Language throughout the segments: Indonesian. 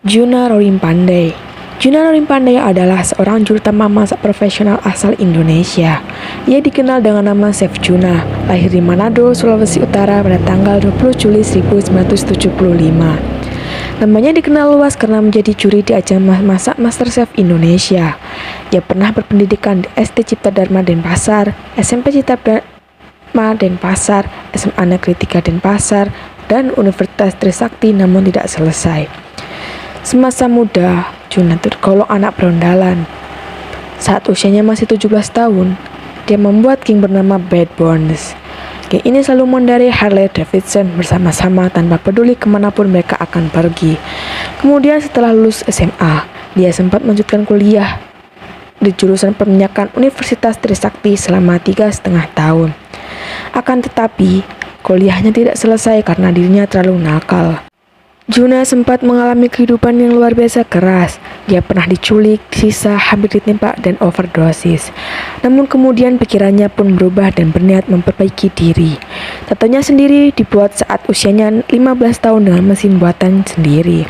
Juna Rorimpandai. Juna Rorimpandai adalah seorang jurutama masak profesional asal Indonesia. Ia dikenal dengan nama Chef Juna, lahir di Manado, Sulawesi Utara pada tanggal 20 Juli 1975. Namanya dikenal luas karena menjadi juri di ajang masak MasterChef Indonesia. Ia pernah berpendidikan di SD Cipta Dharma Denpasar, SMP Cipta Dharma Denpasar, SMA Negeri 3 Denpasar, dan Universitas Trisakti namun tidak selesai. Semasa muda, Juna tergolong anak berondalan. Saat usianya masih 17 tahun, dia membuat geng bernama Bad Bones. Geng ini selalu mengendarai Harley Davidson bersama-sama tanpa peduli kemanapun mereka akan pergi. Kemudian setelah lulus SMA, dia sempat melanjutkan kuliah di jurusan perminyakan Universitas Trisakti selama 3,5 tahun. Akan tetapi, kuliahnya tidak selesai karena dirinya terlalu nakal. Juna sempat mengalami kehidupan yang luar biasa keras. Dia pernah diculik, disiksa, hampir ditembak, dan overdosis. Namun kemudian pikirannya pun berubah dan berniat memperbaiki diri. Tatonya sendiri dibuat saat usianya 15 tahun dengan mesin buatan sendiri.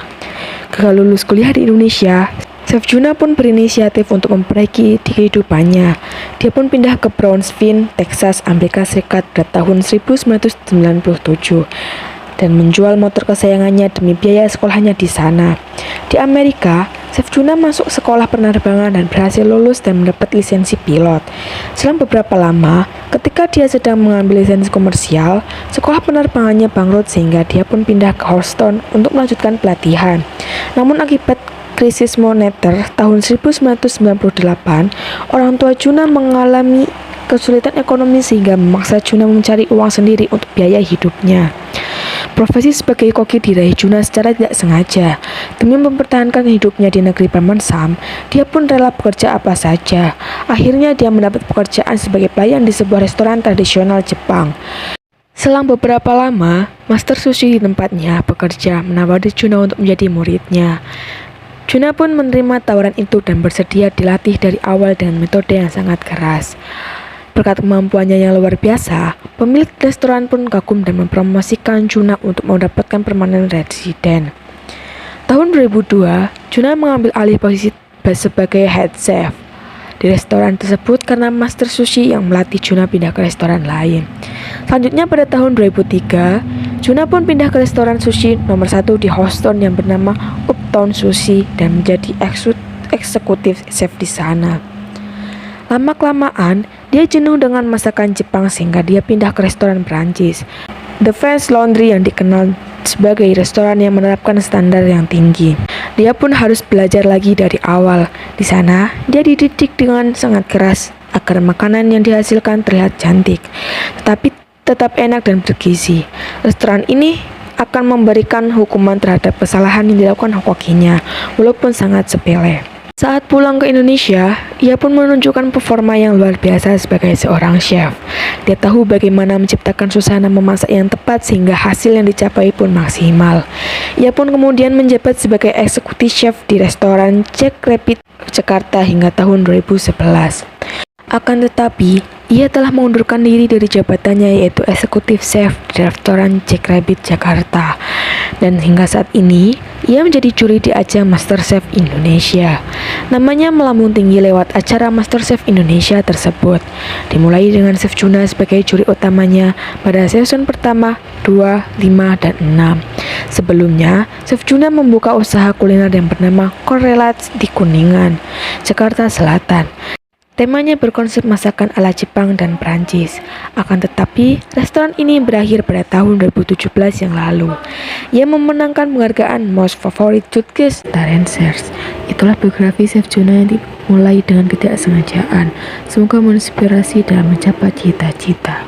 Gagal lulus kuliah di Indonesia, Chef Juna pun berinisiatif untuk memperbaiki kehidupannya. Dia pun pindah ke Brownsville, Texas, Amerika Serikat pada tahun 1997 dan menjual motor kesayangannya demi biaya sekolahnya di sana. Di Amerika, Chef Juna masuk sekolah penerbangan dan berhasil lulus dan mendapat lisensi pilot. Selang beberapa lama, ketika dia sedang mengambil lisensi komersial, sekolah penerbangannya bangkrut sehingga dia pun pindah ke Houston untuk melanjutkan pelatihan. Namun akibat krisis moneter tahun 1998, orang tua Juna mengalami kesulitan ekonomi sehingga memaksa Juna mencari uang sendiri untuk biaya hidupnya. Profesi sebagai koki diraih Juna secara tidak sengaja. Demi mempertahankan hidupnya di negeri Paman Sam, dia pun rela bekerja apa saja. Akhirnya dia mendapat pekerjaan sebagai pelayan di sebuah restoran tradisional Jepang. Selang beberapa lama, master sushi di tempatnya bekerja menawari Juna untuk menjadi muridnya. Juna pun menerima tawaran itu dan bersedia dilatih dari awal dengan metode yang sangat keras. Berkat kemampuannya yang luar biasa, pemilik restoran pun kagum dan mempromosikan Juna untuk mendapatkan permanen residen. Tahun 2002, Juna mengambil alih posisi sebagai head chef di restoran tersebut karena master sushi yang melatih Juna pindah ke restoran lain. Selanjutnya pada tahun 2003, Juna pun pindah ke restoran sushi nomor 1 di Houston yang bernama Uptown Sushi dan menjadi eksekutif chef di sana. Lama-kelamaan, dia jenuh dengan masakan Jepang sehingga dia pindah ke restoran Perancis, The French Laundry, yang dikenal sebagai restoran yang menerapkan standar yang tinggi. Dia pun harus belajar lagi dari awal. Di sana, dia dididik dengan sangat keras agar makanan yang dihasilkan terlihat cantik, tetapi tetap enak dan bergizi. Restoran ini akan memberikan hukuman terhadap kesalahan yang dilakukan kokinya, walaupun sangat sepele. Saat pulang ke Indonesia, ia pun menunjukkan performa yang luar biasa sebagai seorang chef. Dia tahu bagaimana menciptakan suasana memasak yang tepat sehingga hasil yang dicapai pun maksimal. Ia pun kemudian menjabat sebagai eksekutif chef di restoran Jack Rabbit Jakarta hingga tahun 2011. Akan tetapi, ia telah mengundurkan diri dari jabatannya yaitu eksekutif chef di restoran Jack Rabbit Jakarta. Dan hingga saat ini, ia menjadi juri di ajang MasterChef Indonesia. Namanya melambung tinggi lewat acara MasterChef Indonesia tersebut. Dimulai dengan Chef Juna sebagai juri utamanya pada season pertama, 2, 5, dan 6. Sebelumnya, Chef Juna membuka usaha kuliner yang bernama Correlats di Kuningan, Jakarta Selatan. Temanya berkonsep masakan ala Jepang dan Perancis. Akan tetapi, restoran ini berakhir pada tahun 2017 yang lalu. Ia memenangkan penghargaan Most Favorite Food Guest Dancers. Itulah biografi Chef Juna yang dimulai dengan ketidaksengajaan. Semoga menginspirasi dalam mencapai cita-cita.